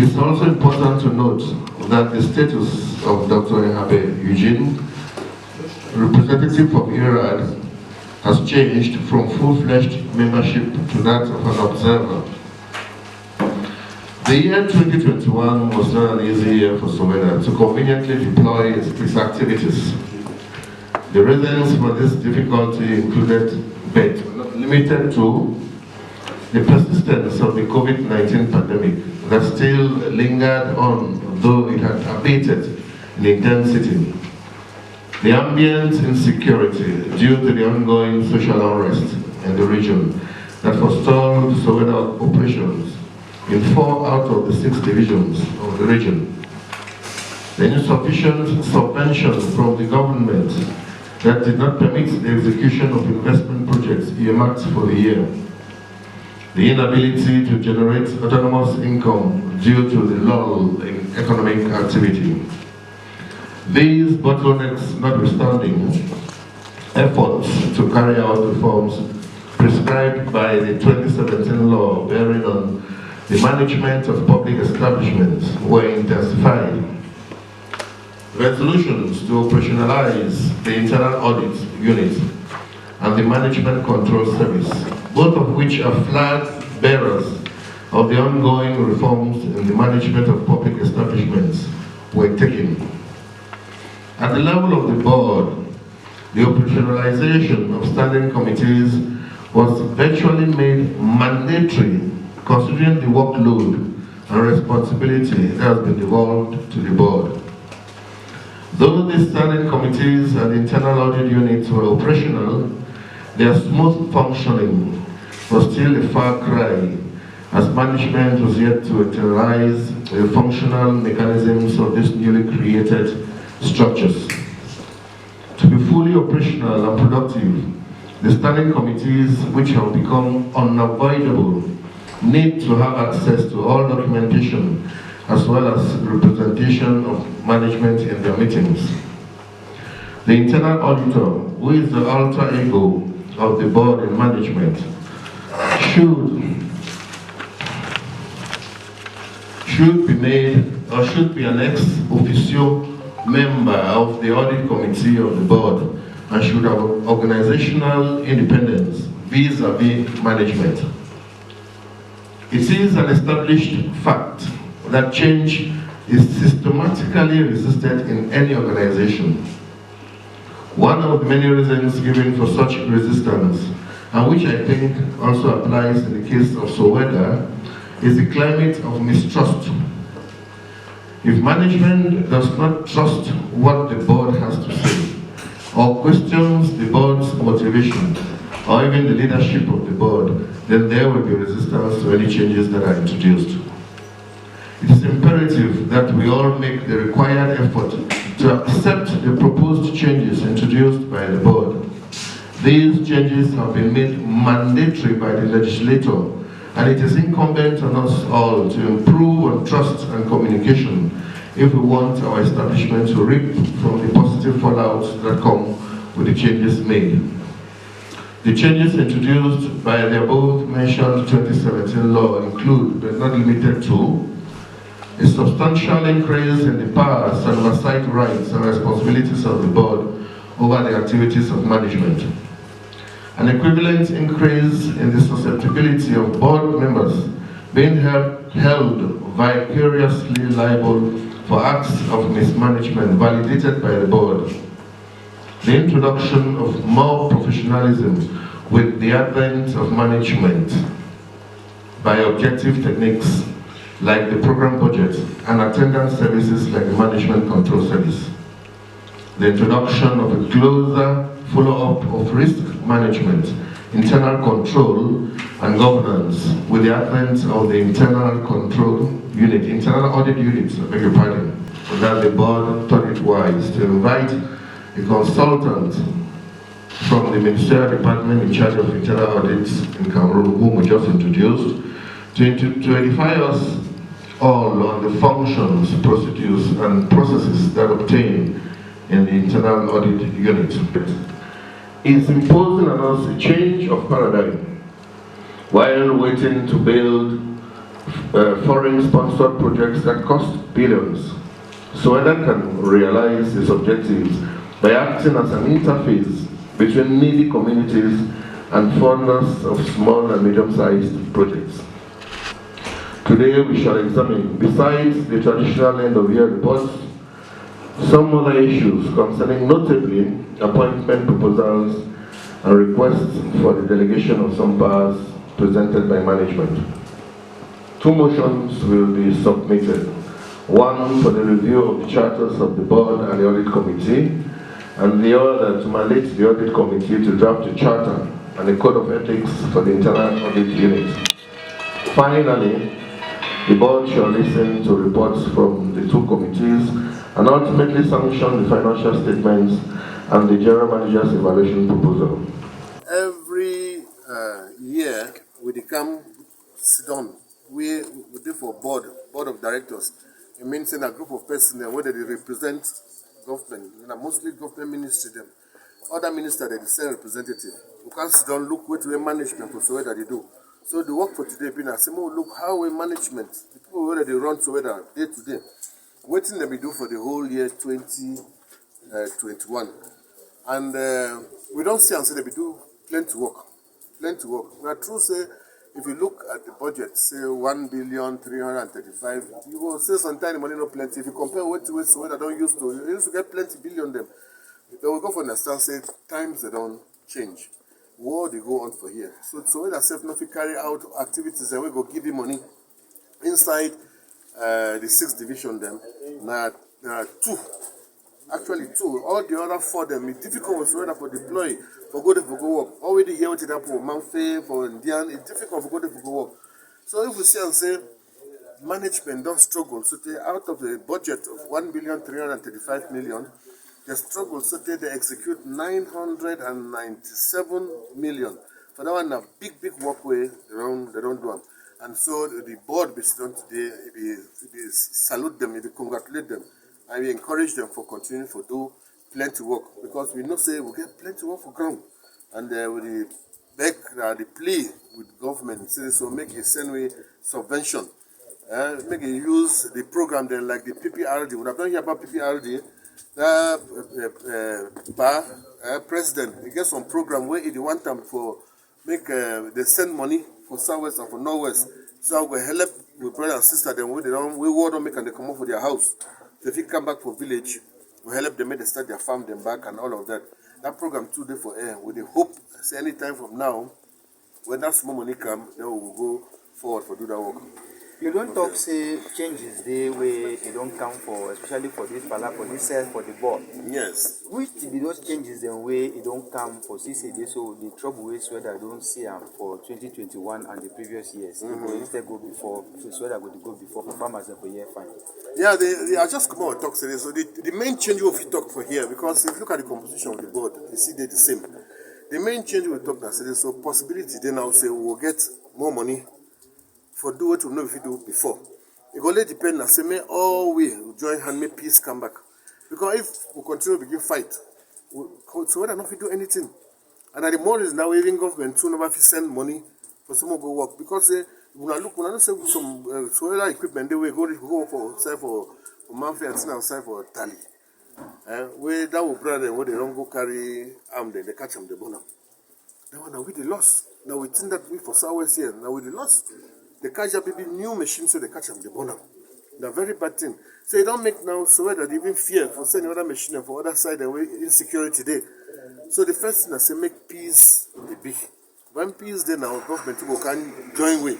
is also important to note that the status of Dr. Ehabe Eugene, representative of IRAD, has changed from full-fledged membership to that of an observer. The year 2021 was not an easy year for SOWEDA to conveniently deploy its activities. The reasons for this difficulty included, but not limited to, the persistence of the COVID-19 pandemic that still lingered on, though it had abated in intensity. The ambient insecurity due to the ongoing social unrest in the region that forestalled SOWEDA operations in 4 out of the 6 divisions of the region. The insufficient subvention from the government that did not permit the execution of investment projects earmarked for the year. The inability to generate autonomous income due to the lull in economic activity. These bottlenecks notwithstanding, efforts to carry out reforms prescribed by the 2017 law bearing on the management of public establishments were intensified. Resolutions to operationalize the internal audit unit and the management control service, both of which are flag bearers of the ongoing reforms in the management of public establishments, were taken. At the level of the board, the operationalization of standing committees was virtually made mandatory, considering the workload and responsibility that has been devolved to the board. Though the standing committees and internal audit units were operational, their smooth functioning was still a far cry, as management was yet to internalize the functional mechanisms of these newly created structures. To be fully operational and productive, the standing committees, which have become unavoidable, need to have access to all documentation as well as representation of management in their meetings. The internal auditor, who is the alter ego of the board and management, should be an ex officio member of the audit committee of the board and should have organizational independence vis-a-vis management. It is an established fact that change is systematically resisted in any organization. One of the many reasons given for such resistance, and which I think also applies in the case of SOWEDA, is the climate of mistrust. If management does not trust what the board has to say, or questions the board's motivation, or even the leadership of the board, then there will be resistance to any changes that are introduced. It is imperative that we all make the required effort to accept the proposed changes introduced by the board. These changes have been made mandatory by the legislator, and it is incumbent on us all to improve on trust and communication if we want our establishment to reap from the positive fallouts that come with the changes made. The changes introduced by the above mentioned 2017 law include, but not limited to, a substantial increase in the powers and oversight rights and responsibilities of the board over the activities of management. An equivalent increase in the susceptibility of board members being held vicariously liable for acts of mismanagement validated by the board. The introduction of more professionalism with the advent of management by objective techniques like the program budget and attendance services like the management control service. The introduction of a closer follow-up of risk management, internal control and governance with the advent of the internal control unit, internal audit unit, I beg your pardon, that the board thought it wise to invite a consultant from the ministerial department in charge of internal audits in Cameroon, whom we just introduced, to edify us all on the functions, procedures, and processes that obtain in the internal audit unit. It's imposing on us a change of paradigm while waiting to build foreign-sponsored projects that cost billions. SOWEDA can realize its objectives by acting as an interface between needy communities and funders of small and medium-sized projects. Today we shall examine, besides the traditional end-of-year reports, some other issues concerning notably appointment proposals and requests for the delegation of some powers presented by management. 2 motions will be submitted. One for the review of the charters of the board and the audit committee, and the other to mandate the audit committee to draft a charter and a code of ethics for the internal audit unit. Finally, the board shall listen to reports from the 2 committees and ultimately sanction the financial statements and the general manager's evaluation proposal. Every year we come sit down. We do for board of directors. It means in a group of persons whether they represent government, mostly government ministry them. Other ministers they send representative. You can't sit down look what way management for SOWEDA they do. So the work for today been a simple look how we management, the people whether they run SOWEDA day to day. What thing we do for the whole year 2021. And we don't see and say that we do plenty work. Plenty work. Now true say if you look at the budget, say 1,335,000,000, you will say sometimes money not plenty. If you compare what SOWEDA don't used to, you used to get plenty billion them. Then we go for understand say times they don't change. What they go on for here. So SOWEDA self not carry out activities and we go give you money inside the 6th division them. Now 2. Actually 2. All the other 4 them it's difficult for SOWEDA for deploy. For go work. Already here with it for Manfe, for Indian, it's difficult for go work. So if we see and say management don't struggle, so they out of the budget of 1,335,000,000, they struggle, so they execute 997 million. For that one, a big walkway around they don't do them. And so the board based on today, we salute them, we congratulate them, and we encourage them for continuing to do plenty work, because we know say we get plenty work for ground, and with the beg the plea with government, so make a send way subvention, make a use the program then like the PPRD. When I've done here about PPRD, president he get some program where he want them for make they send money for Southwest and for Northwest, so we help with brother and sister them where they don't ward don't make and they come up for their house. So if you come back for village, we help them make they start their farm them back and all of that. That program 2 days for air. With the hope, say any time from now, when that small money come, then we will go forward for do that work. You don't talk say changes the way they don't come for, especially for this for this for the board. Yes. Which be those changes the way it don't come for CCD, so the trouble is whether I don't see them for 2021 and the previous years. Instead go before, so whether go before for farmers and for year 5. Yeah, they are just come out and talk today. So the main change we talk for here, because if you look at the composition of the board, you see they're the same. The main change we talk that today, so possibility they now say we will get more money for do what we know if we do before. It only depend on say may all we join hand make peace come back. Because if we continue to begin fight, so whether not we do anything. And at the more is now even government to never send money for someone go work. Because when I don't say some solar equipment they will go for side for Manfe and now side for Tally. Where that will brother them where they don't go carry arm they catch them the bonum. Now we the loss. Now we think that we for Southwest here, now we the loss. They catch up people new machines so they catch them the bonum. They're very bad thing. So you don't make now so that they even fear for sending other machine and for other side and insecurity there. So the first thing I say make peace the big. When peace then our government people can join with.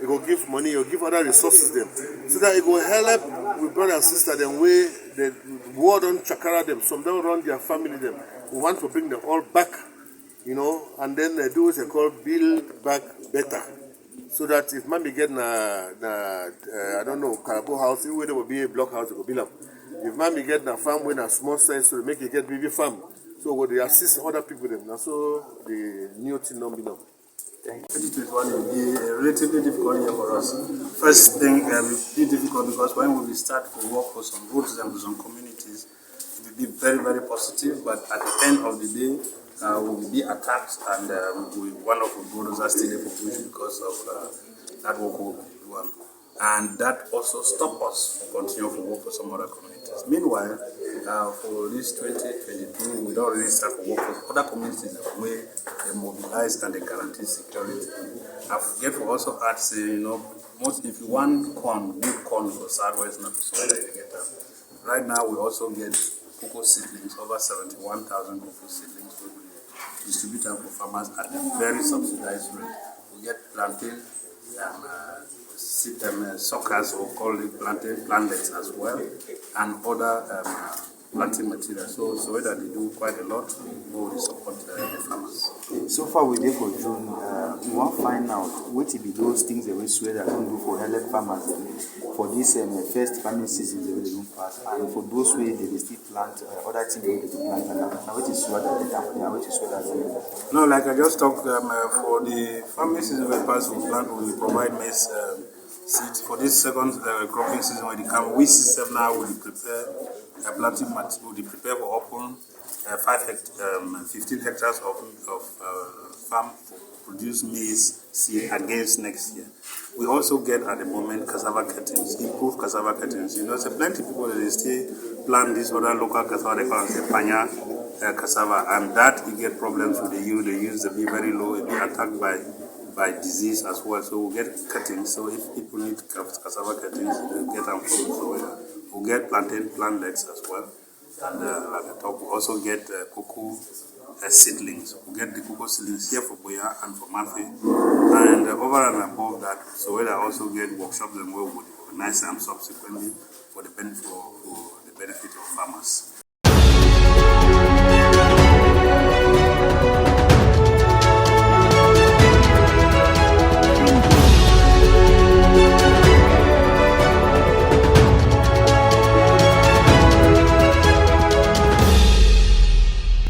It will give money, it will give other resources them. So that it will help with brother and sister them way the war don't chakara them, some don't run their family them. We want to bring them all back, and then they do what they call build back better. So that if mommy get I don't know, Carabo house, even there will be a block house, it will build up. If mommy get a farm with a small size, so make it get baby farm. So what they assist other people them. Now so the new thing don't be now. 2021 will be a relatively difficult year for us. First thing, it will be difficult because when we start to work for some roads and for some communities, it will be very, very positive. But at the end of the day, we will be attacked and one of the borders are still a population because of that work will 2021. And that also stopped us from continuing to work with some other communities. Meanwhile, for this 2022, we don't really start to work with other communities where they mobilize and they guarantee security. I forget to also add, say, most if you want corn, good corn for Southwest, not so that you get that. Right now, we also get cocoa seedlings, over 71,000 cocoa seedlings we distribute them for farmers at a very subsidized rate. We get plantain suckers, or call it plantain plantlets as well, and other planting materials. So that they do quite a lot to support the farmers. So far we did for June, we want to find out what will be those things that we swear that don't do for help farmers for this first farming season they don't pass, and for those way they still plant other things they plant, and now which is swear that they can, which is swear that no, like I just talked for the farming season we pass, we plant, we provide maize seeds. For this second cropping season when it comes, we system now will prepare planting material, will prepare for open 15 hectares of farm to produce maize seed against next year. We also get at the moment cassava cuttings, improved cassava cuttings. So plenty of people they still plant this other local cassava, they call it panya cassava, and that you get problems with the yield. The yields will be very low, it will be attacked by disease as well. So we get cuttings. So if people need cassava cuttings, they get them from Sowedan. We get plantain plantlets as well. And like I talked, we also get cocoa seedlings. We get the cocoa seedlings here for Boya and for Mafe. And over and above that, Sowedan also get workshops and where we organize them subsequently for the benefit of farmers.